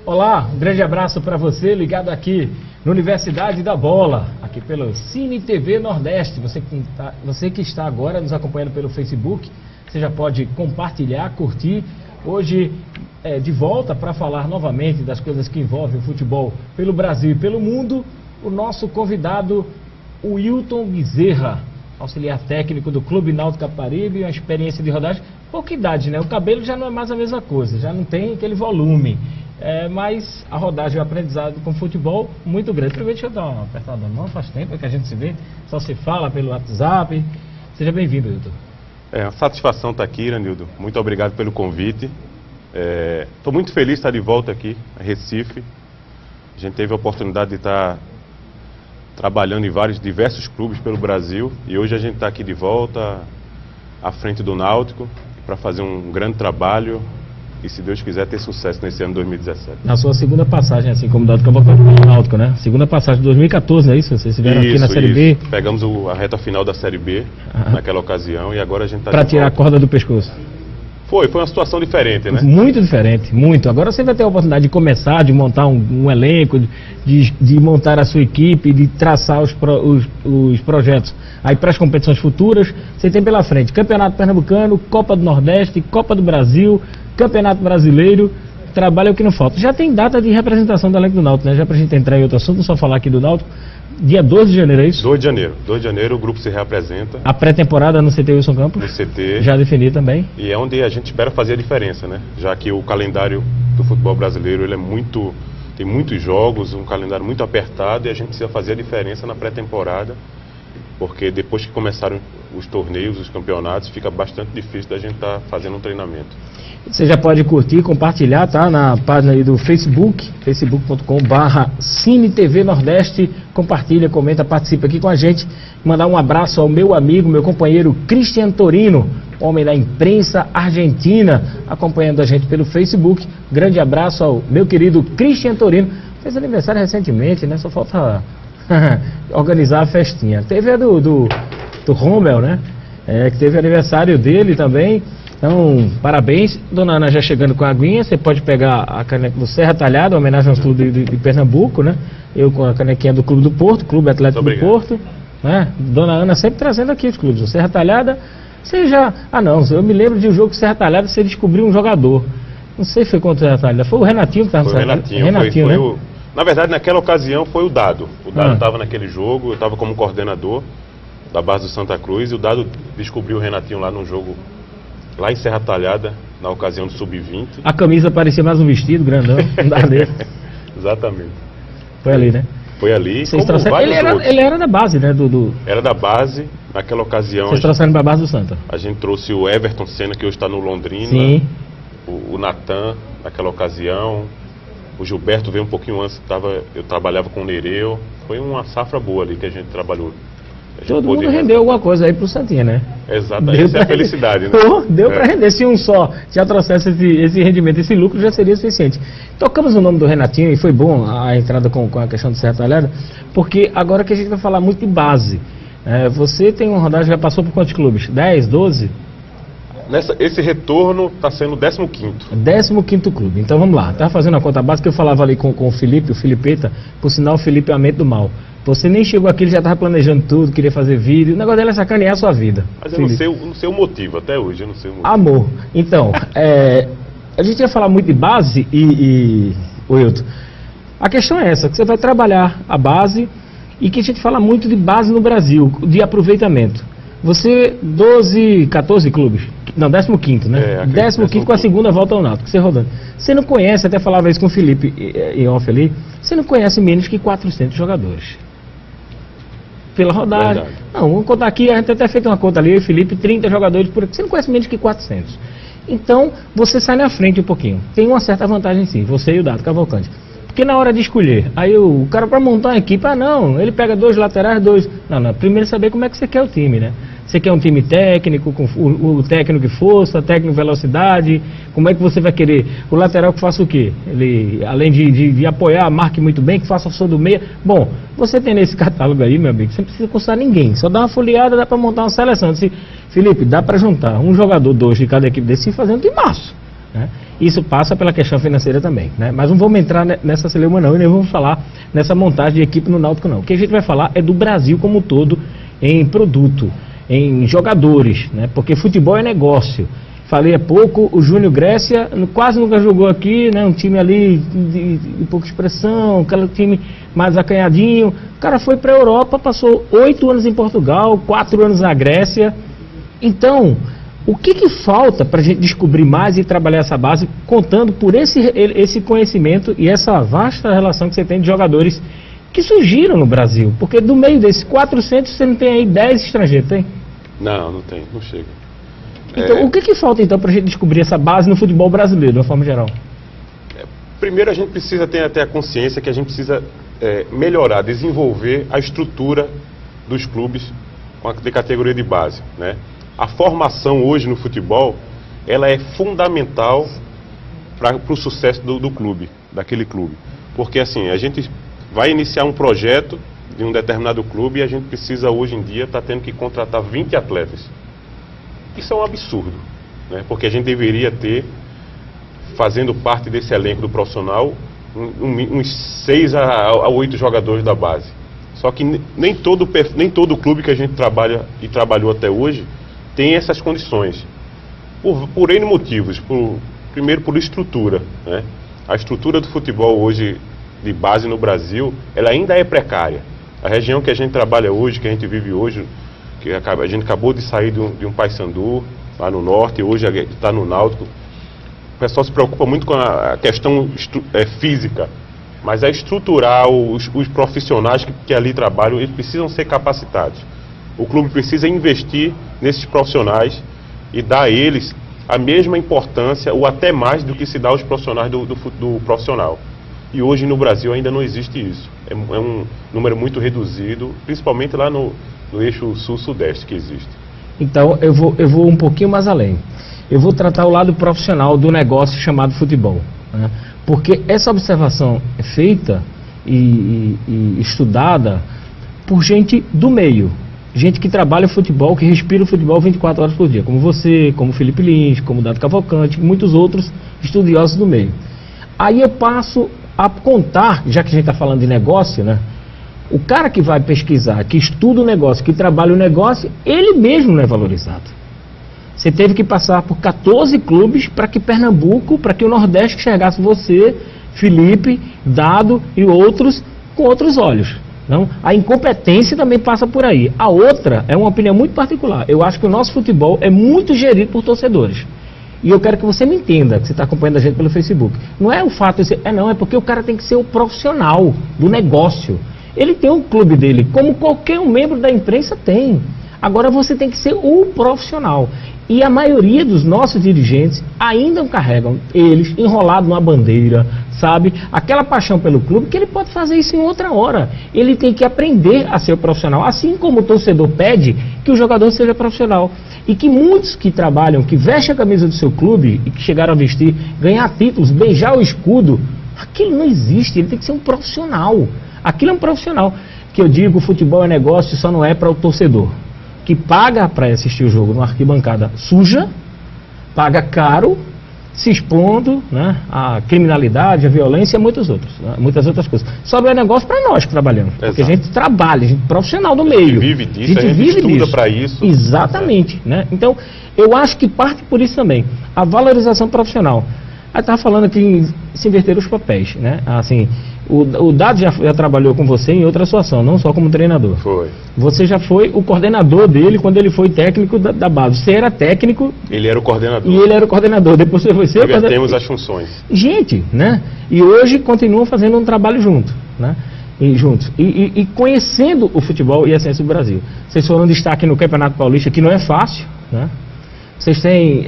Olá, um grande abraço para você ligado aqui na Universidade da Bola, aqui pelo Cine TV Nordeste. Você que está agora nos acompanhando pelo Facebook, você já pode compartilhar, curtir. Hoje de volta para falar novamente das coisas que envolvem o futebol pelo Brasil e pelo mundo, o nosso convidado, o Wilton Bezerra, auxiliar técnico do Clube Náutico Capibaribe, uma experiência de rodagem, pouca idade, né? O cabelo já não é mais a mesma coisa, já não tem aquele volume, mas a rodagem e o aprendizado com futebol muito grande. Primeiro, deixa eu dar uma apertada na mão, faz tempo que a gente se vê, só se fala pelo WhatsApp. Seja bem-vindo, Wilton. É uma satisfação estar aqui, Iranildo. Muito obrigado pelo convite. Estou muito feliz de estar de volta aqui a Recife. A gente teve a oportunidade de estar trabalhando em diversos clubes pelo Brasil e hoje a gente está aqui de volta à frente do Náutico para fazer um grande trabalho e, se Deus quiser, ter sucesso nesse ano 2017. Na sua segunda passagem, assim como dado no Náutico, né? Segunda passagem de 2014, não é isso? Vocês estiveram aqui na Série B. Pegamos a reta final da Série B naquela ocasião e agora a gente está para tirar a corda do pescoço. Foi uma situação diferente, né? Muito diferente, muito. Agora você vai ter a oportunidade de começar, de montar um elenco, de montar a sua equipe, de traçar os projetos. Aí para as competições futuras, você tem pela frente Campeonato Pernambucano, Copa do Nordeste, Copa do Brasil, Campeonato Brasileiro. Trabalho é o que não falta. Já tem data de representação do elenco do Náutico, né? Já pra gente entrar em outro assunto, só falar aqui do Náutico. Dia 12 de janeiro, é isso? 2 de janeiro. 2 de janeiro o grupo se reapresenta. A pré-temporada no CT Wilson Campos? No CT. Já definido também. E é onde a gente espera fazer a diferença, né? Já que o calendário do futebol brasileiro ele tem muitos jogos, um calendário muito apertado e a gente precisa fazer a diferença na pré-temporada, porque depois que começaram os torneios, os campeonatos, fica bastante difícil da gente estar fazendo um treinamento. Você já pode curtir, compartilhar, tá? Na página aí do Facebook, facebook.com/Cine TV Nordeste. Compartilha, comenta, participa aqui com a gente. Mandar um abraço ao meu amigo, meu companheiro Cristian Torino, homem da imprensa argentina, acompanhando a gente pelo Facebook. Grande abraço ao meu querido Cristian Torino. Fez aniversário recentemente, né? Só falta organizar a festinha. Teve a do Rommel, né? Que teve aniversário dele também. Então, parabéns. Dona Ana já chegando com a aguinha. Você pode pegar a caneca do Serra Talhada, homenagem aos clubes de Pernambuco, né? Eu com a canequinha do Clube do Porto, Clube Atlético do Porto, né? Dona Ana sempre trazendo aqui os clubes. O Serra Talhada, você já... eu me lembro de um jogo com o Serra Talhada, você descobriu um jogador. Não sei se foi contra o Serra Talhada. Foi o Renatinho que estava no Serra Talhada. Renatinho, né? Na verdade, naquela ocasião foi o Dado. O Dado estava naquele jogo, eu estava como coordenador da base do Santa Cruz e o Dado descobriu o Renatinho lá no jogo, lá em Serra Talhada, na ocasião do Sub-20. A camisa parecia mais um vestido grandão, não dá dele. Exatamente. Foi ali, né? Foi ali. Ele era da base, né? Era da base, naquela ocasião. Vocês trouxeram para a base do Santa. A gente trouxe o Everton Senna, que hoje está no Londrina. Sim. O Natan, naquela ocasião. O Gilberto veio um pouquinho antes, eu trabalhava com o Nereu. Foi uma safra boa ali que a gente trabalhou. Todo mundo rendeu alguma coisa aí pro Santinha, né? Exatamente, essa é a felicidade, né? Deu para render, se um só já trouxesse esse rendimento, esse lucro já seria suficiente. Tocamos o nome do Renatinho e foi bom a entrada com a questão do Serra Talhada, porque agora que a gente vai falar muito de base, você tem uma rodagem, já passou por quantos clubes? 10, 12? Esse retorno está sendo o 15º. 15º clube, então vamos lá. Estava fazendo a conta básica, eu falava ali com o Felipe, o Filipeta, por sinal o Felipe é a mente do mal. Você nem chegou aqui, ele já estava planejando tudo, queria fazer vídeo. O negócio dele é sacanear a sua vida. Mas eu não sei o motivo, até hoje eu não sei o motivo. Amor. Então, a gente ia falar muito de base Wilton, a questão é essa, que você vai trabalhar a base e que a gente fala muito de base no Brasil, de aproveitamento. Você, 12, 14 clubes, não, 15º, né? 15º com a segunda volta ao Náutico, você rodando. Você não conhece, até falava isso com o Felipe e off ali, você não conhece menos que 400 jogadores. Pela rodagem. Verdade. Não, vamos contar aqui, a gente até fez uma conta ali, eu e Felipe, 30 jogadores por aqui. Você não conhece menos que 400. Então, você sai na frente um pouquinho. Tem uma certa vantagem sim, você e o Dado Cavalcante. Porque na hora de escolher, aí o cara para montar uma equipe, ele pega 2 laterais, 2... Não, primeiro saber como é que você quer o time, né? Você quer um time técnico, com o técnico de força, técnico de velocidade, como é que você vai querer? O lateral que faça o quê? Ele, além de apoiar, marque muito bem, que faça a função do meia. Bom, você tem nesse catálogo aí, meu amigo, você não precisa custar ninguém, só dá uma folheada, dá para montar uma seleção. Felipe, dá para juntar um jogador, 2 de cada equipe desse e fazer um timaço. né? Isso passa pela questão financeira também, né? Mas não vamos entrar nessa celeuma não, e nem vamos falar nessa montagem de equipe no Náutico não. O que a gente vai falar é do Brasil como um todo, em produto, em jogadores, né? Porque futebol é negócio. Falei há pouco, o Júnior Grécia quase nunca jogou aqui, né? Um time ali de pouca expressão, aquele time mais acanhadinho. O cara foi para a Europa, passou 8 anos em Portugal, 4 anos na Grécia. Então, o que falta para a gente descobrir mais e trabalhar essa base, contando por esse conhecimento e essa vasta relação que você tem de jogadores que surgiram no Brasil? Porque do meio desses 400, você não tem aí 10 estrangeiros, tem? Não tem, não chega. Então, o que falta então para a gente descobrir essa base no futebol brasileiro, de uma forma geral? Primeiro, a gente precisa ter até a consciência que a gente precisa melhorar, desenvolver a estrutura dos clubes de categoria de base, né? A formação hoje no futebol, ela é fundamental para o sucesso do clube, daquele clube. Porque assim, a gente vai iniciar um projeto de um determinado clube e a gente precisa hoje em dia estar tendo que contratar 20 atletas. Isso é um absurdo, né? Porque a gente deveria ter, fazendo parte desse elenco do profissional, uns 6 a 8 jogadores da base. Só que nem todo clube que a gente trabalha e trabalhou até hoje tem essas condições. Por N motivos. Primeiro, por estrutura, né? A estrutura do futebol hoje, de base no Brasil, ela ainda é precária. A região que a gente trabalha hoje, que a gente vive hoje, que a gente acabou de sair de um Paysandu, lá no norte, e hoje está no Náutico. O pessoal se preocupa muito com a questão física, mas é estruturar os profissionais que ali trabalham, eles precisam ser capacitados. O clube precisa investir nesses profissionais e dar a eles a mesma importância, ou até mais do que se dá aos profissionais do profissional. E hoje no Brasil ainda não existe isso. É um número muito reduzido, principalmente lá no eixo sul-sudeste que existe. Então eu vou um pouquinho mais além. Eu vou tratar o lado profissional do negócio chamado futebol, né? Porque essa observação é feita e estudada por gente do meio, gente que trabalha o futebol, que respira o futebol 24 horas por dia, como você, como Felipe Lins, como Dado Cavalcante, muitos outros estudiosos do meio. Aí eu passo a contar, já que a gente está falando de negócio, né? O cara que vai pesquisar, que estuda o negócio, que trabalha o negócio, ele mesmo não é valorizado. Você teve que passar por 14 clubes para que Pernambuco, para que o Nordeste enxergasse você, Felipe, Dado e outros com outros olhos. Não? A incompetência também passa por aí. A outra é uma opinião muito particular. Eu acho que o nosso futebol é muito gerido por torcedores. E eu quero que você me entenda, que você está acompanhando a gente pelo Facebook. Não é o fato de ser... é porque o cara tem que ser o profissional do negócio. Ele tem um clube dele, como qualquer um membro da imprensa tem. Agora você tem que ser o profissional. E a maioria dos nossos dirigentes ainda carregam eles enrolados numa bandeira, sabe? Aquela paixão pelo clube, que ele pode fazer isso em outra hora. Ele tem que aprender a ser o profissional, assim como o torcedor pede que o jogador seja profissional. E que muitos que trabalham, que vestem a camisa do seu clube e que chegaram a vestir, ganhar títulos, beijar o escudo, aquilo não existe, ele tem que ser um profissional. Aquilo é um profissional. Que eu digo, o futebol é negócio, só não é para o torcedor que paga para assistir o jogo numa arquibancada suja, paga caro, se expondo, né, à criminalidade, à violência e muitas outras coisas. Só não é negócio para nós que trabalhamos. Exato. Porque a gente trabalha, a gente é profissional do meio. Vive disso, a gente estuda para isso. Exatamente. Né? Então, eu acho que parte por isso também. A valorização profissional. Aí estava falando aqui em se inverter os papéis, né? Assim, o Dado já trabalhou com você em outra situação, não só como treinador. Foi. Você já foi o coordenador dele quando ele foi técnico da base. Você era técnico. Ele era o coordenador. E ele era o coordenador. Depois você foi ser. Invertemos as funções. Gente, né? E hoje continuam fazendo um trabalho junto, né? Juntos. E conhecendo o futebol e a ciência do Brasil. Vocês foram destaque no Campeonato Paulista, que não é fácil, né? Vocês têm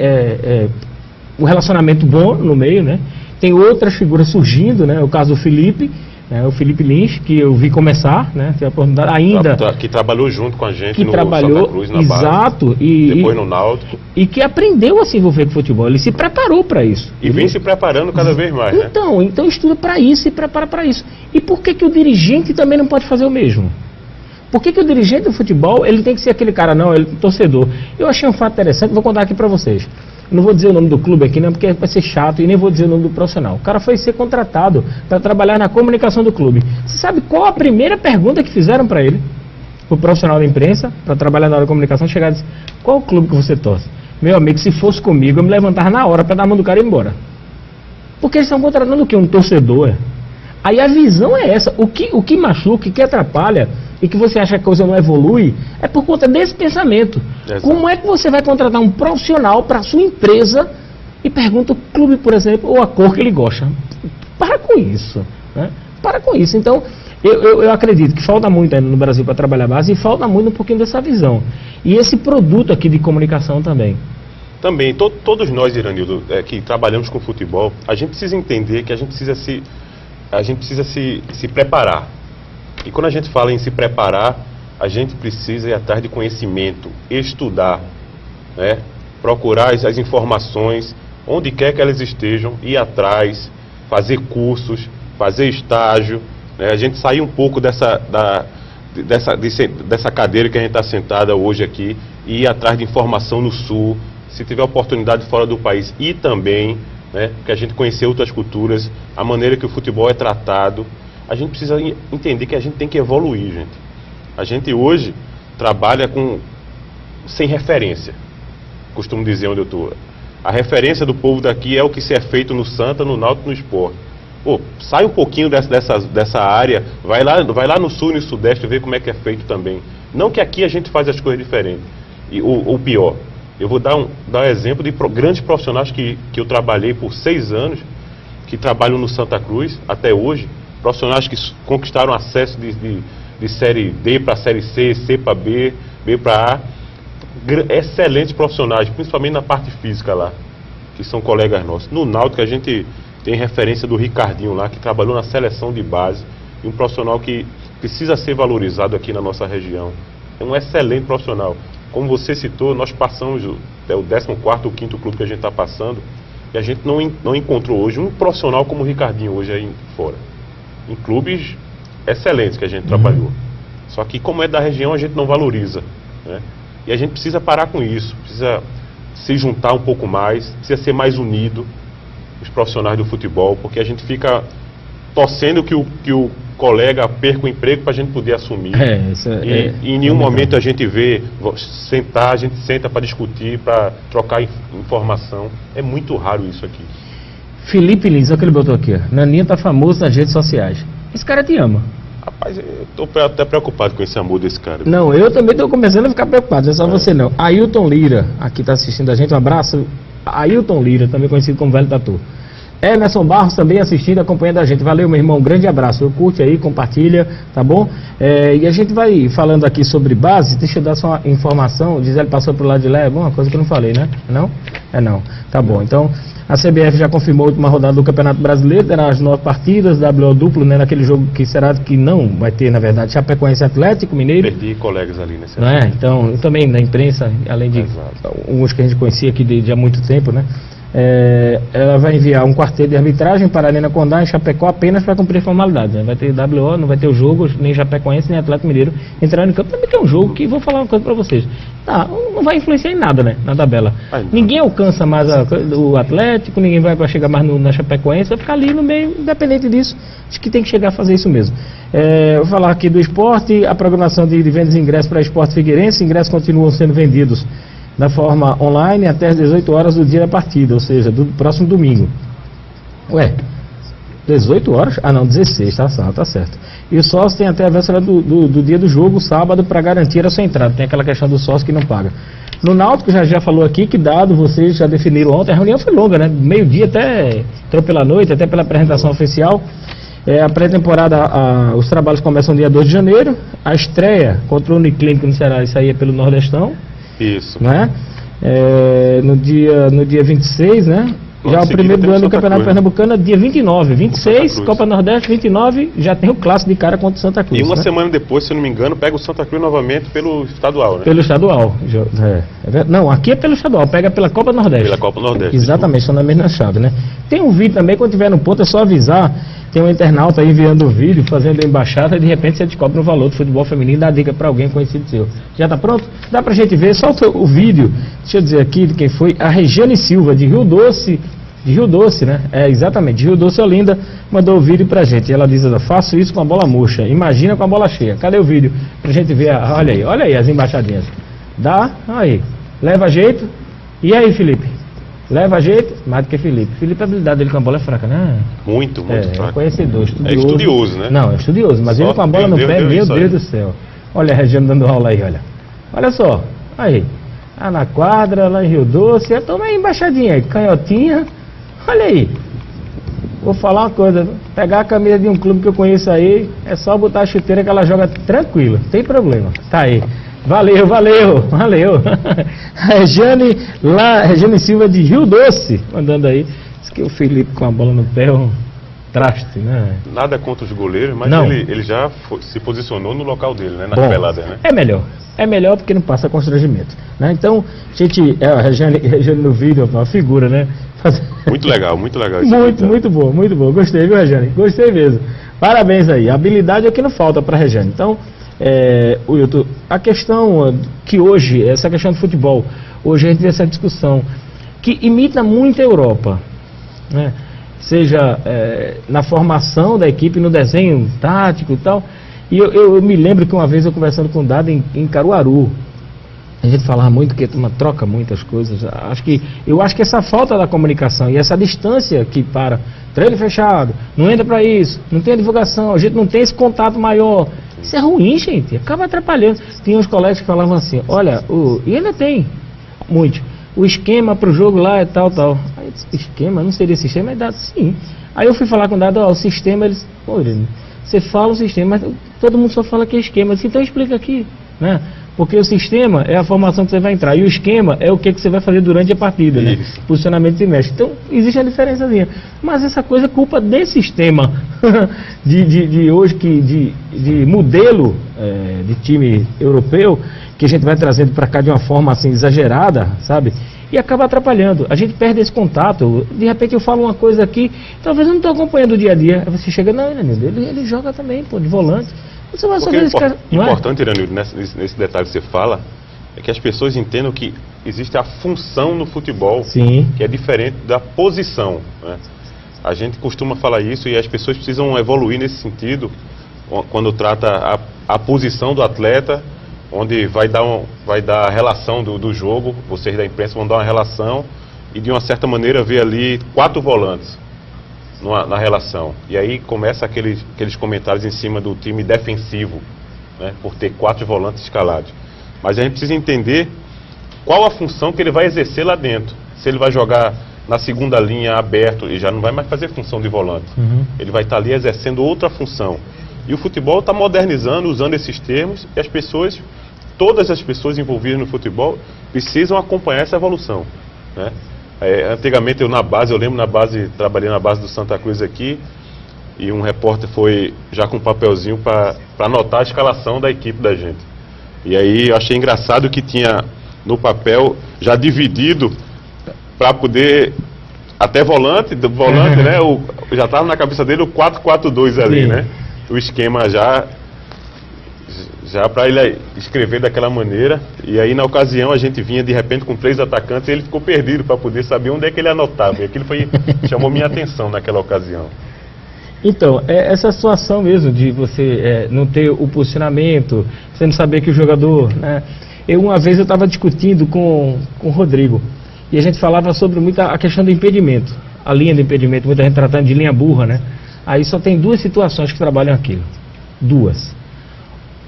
um relacionamento bom no meio, né? Tem outras figuras surgindo, né? O caso do Felipe, né? O Felipe Lins, que eu vi começar, né? Tem a oportunidade ainda. Que trabalhou junto com a gente que no trabalhou, Santa Cruz, na exato, base, depois no Náutico. E que aprendeu a se envolver com o futebol. Ele se preparou para isso. E vem se preparando cada vez mais, né? Então estuda para isso e prepara para isso. E por que o dirigente também não pode fazer o mesmo? Por que o dirigente do futebol, ele tem que ser aquele cara, não, ele é torcedor? Eu achei um fato interessante, vou contar aqui para vocês. não vou dizer o nome do clube aqui, não, porque vai ser chato, e nem vou dizer o nome do profissional. O cara foi ser contratado para trabalhar na comunicação do clube. Você sabe qual a primeira pergunta que fizeram para ele? O profissional da imprensa, para trabalhar na área de comunicação, chegar e dizer: qual o clube que você torce? Meu amigo, se fosse comigo, eu me levantava na hora para dar a mão do cara e ir embora. Porque eles estão contratando o quê? Um torcedor. Aí a visão é essa. O que machuca, o que atrapalha, e que você acha que a coisa não evolui, é por conta desse pensamento. Exato. Como é que você vai contratar um profissional para a sua empresa e pergunta o clube, por exemplo, ou a cor que ele gosta? Para com isso, né? Para com isso. Então, eu acredito que falta muito ainda no Brasil para trabalhar a base, e falta muito um pouquinho dessa visão. E esse produto aqui de comunicação também. Também, todos nós, Iranildo, que trabalhamos com futebol, a gente precisa entender que a gente precisa se preparar. E quando a gente fala em se preparar, a gente precisa ir atrás de conhecimento, estudar, né? Procurar as informações, onde quer que elas estejam, ir atrás, fazer cursos, fazer estágio, né? A gente sair um pouco dessa cadeira que a gente está sentada hoje aqui, e ir atrás de informação no Sul, se tiver oportunidade fora do país, e também, né? Porque a gente conhecer outras culturas, a maneira que o futebol é tratado. A gente precisa entender que a gente tem que evoluir, gente. A gente hoje trabalha sem referência. Costumo dizer onde eu estou. A referência do povo daqui é o que se é feito no Santa, no Náutico, no Sport. Pô, sai um pouquinho dessa área, vai lá no Sul e no Sudeste ver como é que é feito também. Não que aqui a gente faz as coisas diferentes. Ou pior, eu vou dar um exemplo de grandes profissionais que eu trabalhei por 6 anos, que trabalham no Santa Cruz até hoje. Profissionais que conquistaram acesso de Série D para Série C, C para B, B para A. Excelentes profissionais, principalmente na parte física lá, que são colegas nossos. No Náutico a gente tem referência do Ricardinho lá, que trabalhou na seleção de base, e um profissional que precisa ser valorizado aqui na nossa região. É um excelente profissional. Como você citou, nós passamos, é o 14º ou 5º clube que a gente está passando, e a gente não encontrou hoje um profissional como o Ricardinho hoje aí fora. Em clubes excelentes que a gente trabalhou. Só que como é da região, a gente não valoriza, né? E a gente precisa parar com isso, precisa se juntar um pouco mais, precisa ser mais unido, os profissionais do futebol, porque a gente fica torcendo que o colega perca o emprego para a gente poder assumir. E em nenhum momento a gente vê a gente senta para discutir, para trocar informação. É muito raro isso aqui. Felipe Lins, olha o que ele botou aqui, ó. Naninha tá famoso nas redes sociais. Esse cara te ama. Rapaz, eu tô até preocupado com esse amor desse cara. Não, eu também tô começando a ficar preocupado, não é só você não. Ailton Lira, aqui tá assistindo a gente, um abraço. Ailton Lira, também conhecido como Velho Tatu. Emerson Barros também assistindo, acompanhando a gente. Valeu, meu irmão, um grande abraço. Eu curte aí, compartilha, tá bom? E a gente vai falando aqui sobre base. Deixa eu dar só uma informação. Gisele passou pro lado de lá, é uma coisa que eu não falei, né? Não? Não. Tá bom, então... A CBF já confirmou a última rodada do Campeonato Brasileiro, terá as 9 partidas, WO duplo, né, naquele jogo que não vai ter, na verdade, Chapecoense Atlético Mineiro. Perdi colegas ali nesse não é? Então, também na imprensa, além de uns que a gente conhecia aqui de há muito tempo, né? Ela vai enviar um quarteto de arbitragem para a Arena Condá em Chapecó apenas para cumprir formalidades, né? Vai ter WO, não vai ter o jogo, nem Chapecoense, nem Atlético Mineiro entrando em campo. Também tem um jogo que vou falar uma coisa para vocês. Não vai influenciar em nada, né? Na tabela. Ninguém alcança mais o Atlético, ninguém vai para chegar mais na Chapecoense, vai ficar ali no meio, independente disso. Acho que tem que chegar a fazer isso mesmo. Vou falar aqui do esporte, a programação de vendas de ingressos para Esporte Figueirense. Ingressos continuam sendo vendidos da forma online até as 18 horas do dia da partida, ou seja, do próximo domingo. 18 horas? Ah não, 16, tá certo. E o sócio tem até a véspera do dia do jogo, sábado, para garantir a sua entrada. Tem aquela questão do sócio que não paga. No Náutico, já falou aqui que dado, vocês já definiram ontem, a reunião foi longa, né? Meio-dia até, entrou pela noite, até pela apresentação oficial. A pré-temporada, os trabalhos começam dia 2 de janeiro, a estreia contra o Uniclínico no Ceará, isso aí é pelo Nordestão. Isso. Né? No dia 26, né? Já o primeiro do ano do Campeonato Pernambucano é dia 29. 26, Copa Nordeste, 29, já tem o clássico de cara contra o Santa Cruz. E uma semana depois, se eu não me engano, pega o Santa Cruz novamente pelo estadual, né? Pelo estadual. Não, aqui é pelo estadual, pega pela Copa Nordeste. Pela Copa Nordeste. Exatamente, estão na mesma chave, né? Tem um vídeo também, quando tiver no ponto, é só avisar. tem um internauta aí enviando um vídeo, fazendo a embaixada, e de repente você descobre o valor do futebol feminino e dá dica para alguém conhecido seu. Já está pronto? Dá pra gente ver, solta o vídeo, deixa eu dizer aqui de quem foi, a Regiane Silva, de Rio Doce, né? Exatamente, de Rio Doce, Olinda, mandou o vídeo pra gente. E ela diz, faço isso com a bola murcha, imagina com a bola cheia. Cadê o vídeo? Pra gente ver, olha aí as embaixadinhas. Dá, aí, leva jeito. E aí, Felipe? Leva jeito? Mais do que Felipe. Felipe, a habilidade dele com a bola é fraca, né? Muito fraca. É conhecedor, estudioso. É estudioso, né? Não, é estudioso, mas ele com a bola no pé, meu Deus do céu. Olha a Regiane dando aula aí, olha. Olha só, aí. Na quadra, lá em Rio Doce, toma aí embaixadinha aí, canhotinha. Olha aí, vou falar uma coisa, pegar a camisa de um clube que eu conheço aí, é só botar a chuteira que ela joga tranquilo, não tem problema. Tá aí, valeu. Regiane Silva de Rio Doce, mandando aí, diz que o Felipe com a bola no pé é um traste, né? Nada contra os goleiros, mas ele já se posicionou no local dele, né? Na pelada, né? É melhor porque não passa constrangimento, né? Então, a Regiane no vídeo, uma figura, né? Muito legal. Muito bom. Gostei, viu, Regiane? Gostei mesmo. Parabéns aí. A habilidade é o que não falta para a Regiane. Então, Wilton, a questão que hoje, essa questão do futebol, hoje a gente vê essa discussão que imita muito a Europa, né? Seja na formação da equipe, no desenho tático e tal. E eu me lembro que uma vez eu conversando com o Dado em Caruaru, a gente falava muito que uma troca muitas coisas. Eu acho que essa falta da comunicação e essa distância que para treino fechado, não entra para isso, não tem a divulgação, a gente não tem esse contato maior. Isso é ruim, gente, acaba atrapalhando. Tinha uns colegas que falavam assim, olha, e ainda tem muito, o esquema para o jogo lá é tal. Aí eu disse, esquema? Não seria sistema? Dado sim. Aí eu fui falar com o Dado, o sistema, eles, você fala o sistema, mas todo mundo só fala que é esquema. Então explica aqui, né? Porque o sistema é a formação que você vai entrar e o esquema é o que você vai fazer durante a partida, né? Posicionamento de mestre. Então existe a diferençazinha. Mas essa coisa é culpa desse sistema de hoje, de modelo de time europeu, que a gente vai trazendo para cá de uma forma assim exagerada, sabe? E acaba atrapalhando. A gente perde esse contato. De repente eu falo uma coisa aqui, talvez eu não estou acompanhando o dia a dia. Aí você chega, não, ele joga também, de volante. Você vai saber esse cara. Importante, Iranildo, nesse detalhe que você fala, é que as pessoas entendam que existe a função no futebol, sim, que é diferente da posição, né? A gente costuma falar isso e as pessoas precisam evoluir nesse sentido, quando trata a posição do atleta, onde vai dar a relação do jogo, vocês da imprensa vão dar uma relação e de uma certa maneira ver ali 4 volantes na relação. E aí começa aqueles comentários em cima do time defensivo, né, por ter 4 volantes escalados. Mas a gente precisa entender qual a função que ele vai exercer lá dentro. Se ele vai jogar na segunda linha aberto, ele já não vai mais fazer função de volante. Ele vai estar ali exercendo outra função. E o futebol está modernizando, usando esses termos, e todas as pessoas envolvidas no futebol precisam acompanhar essa evolução, né? Antigamente eu trabalhei na base do Santa Cruz aqui, e um repórter foi já com um papelzinho para anotar a escalação da equipe da gente. E aí eu achei engraçado que tinha no papel já dividido para poder, até volante, né? Já estava na cabeça dele o 4-4-2 ali, né? O esquema já para ele escrever daquela maneira. E aí na ocasião a gente vinha de repente com 3 atacantes e ele ficou perdido para poder saber onde é que ele anotava. E aquilo chamou minha atenção naquela ocasião. Então, essa situação mesmo de você não ter o posicionamento, você não saber que o jogador, né? Uma vez eu estava discutindo com o Rodrigo e a gente falava sobre a questão do impedimento, a linha do impedimento, muita gente tratando de linha burra, né? Aí só tem 2 situações que trabalham aquilo. 2.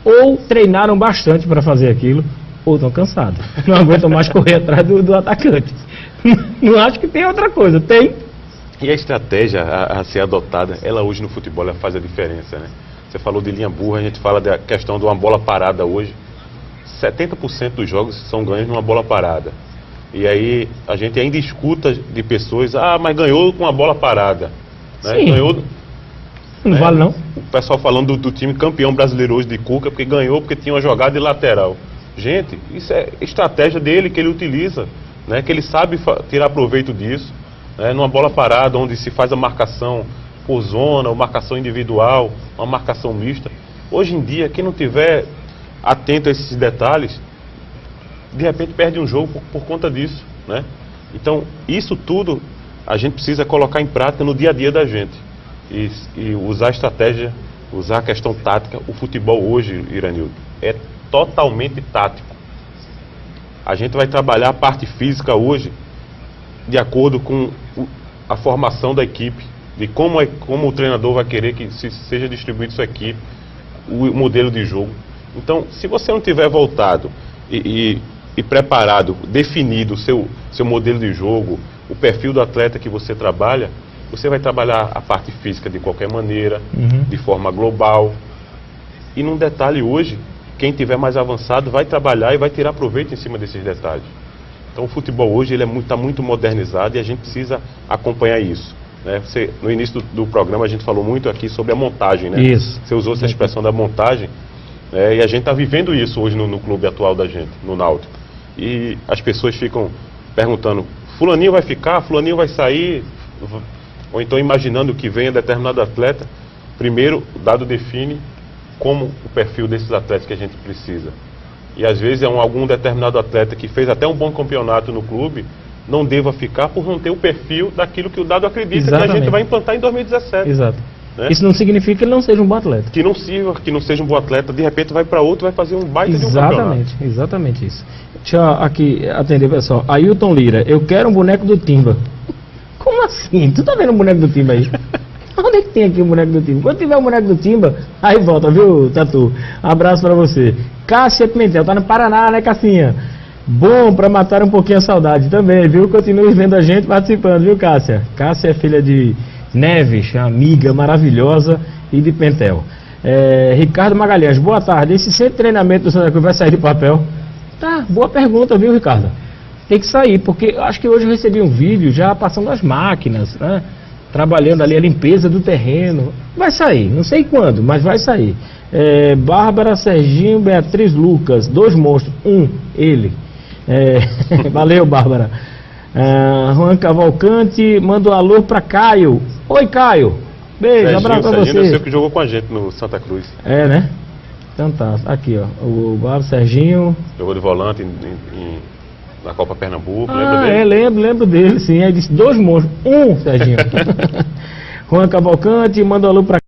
Ou treinaram bastante para fazer aquilo, ou estão cansados. Não aguentam mais correr atrás do atacante. Não acho que tem outra coisa. Tem. E a estratégia a ser adotada, ela hoje no futebol ela faz a diferença, né? Você falou de linha burra, a gente fala da questão de uma bola parada hoje. 70% dos jogos são ganhos numa bola parada. E aí a gente ainda escuta de pessoas, mas ganhou com uma bola parada, né? Sim. Ganhou... Não vale não. O pessoal falando do time campeão brasileiro hoje de Cuca, porque ganhou porque tinha uma jogada de lateral. Gente, isso é estratégia dele que ele utiliza, né? Que ele sabe tirar proveito disso, né? Numa bola parada, onde se faz a marcação por zona, ou marcação individual, uma marcação mista. Hoje em dia, quem não tiver atento a esses detalhes, de repente perde um jogo por conta disso, né? Então, isso tudo a gente precisa colocar em prática no dia a dia da gente. E usar a estratégia, usar a questão tática. O futebol hoje, Iranildo, é totalmente tático. A gente vai trabalhar a parte física hoje de acordo com a formação da equipe, de como o treinador vai querer que seja distribuído sua equipe, o modelo de jogo. Então, se você não tiver voltado e preparado, definido o seu modelo de jogo, o perfil do atleta que você trabalha, você vai trabalhar a parte física de qualquer maneira, de forma global. E num detalhe hoje, quem tiver mais avançado vai trabalhar e vai tirar proveito em cima desses detalhes. Então o futebol hoje está muito modernizado e a gente precisa acompanhar isso, né? No início do programa a gente falou muito aqui sobre a montagem, né? Isso. Você usou essa expressão da montagem, e a gente está vivendo isso hoje no clube atual da gente, no Náutico. E as pessoas ficam perguntando, fulaninho vai ficar, fulaninho vai sair, ou então imaginando que venha determinado atleta. Primeiro, o dado define como o perfil desses atletas que a gente precisa. E às vezes algum determinado atleta que fez até um bom campeonato no clube, não deva ficar por não ter o perfil daquilo que o dado acredita. Exatamente. Que a gente vai implantar em 2017. Exato. Né? Isso não significa que ele não seja um bom atleta. Que não seja um bom atleta, de repente vai para outro, vai fazer um baita de um campeonato. Exatamente isso. Deixa eu aqui atender, pessoal. Ailton Lira, eu quero um boneco do Timba. Como assim? Tu tá vendo um boneco do Timba aí? Onde é que tem aqui o boneco do Timba? Quando tiver o boneco do Timba, aí volta, viu, Tatu? Abraço pra você. Cássia Pimentel, tá no Paraná, né, Cassinha? Bom pra matar um pouquinho a saudade também, viu? Continue vendo a gente participando, viu, Cássia? Cássia é filha de Neves, amiga maravilhosa, e de Pentel. Ricardo Magalhães, boa tarde. Esse centro de treinamento do Santa Cruz vai sair de papel? Tá, boa pergunta, viu, Ricardo? Tem que sair, porque acho que hoje eu recebi um vídeo já passando as máquinas, né? Trabalhando ali a limpeza do terreno. Vai sair, não sei quando, mas vai sair. Bárbara, Serginho, Beatriz Lucas, 2 monstros, ele. Valeu, Bárbara. Juan Cavalcante, manda um alô pra Caio. Oi, Caio. Beijo, Serginho, abraço pra você. Eu sei que jogou com a gente no Santa Cruz. Né? Então tá, aqui ó, o Bárbara, Serginho. Jogou de volante na Copa Pernambuco, lembra dele? Lembro dele, sim. Aí disse 2 monstros, Serginho. Juan Cavalcante, manda um alô pra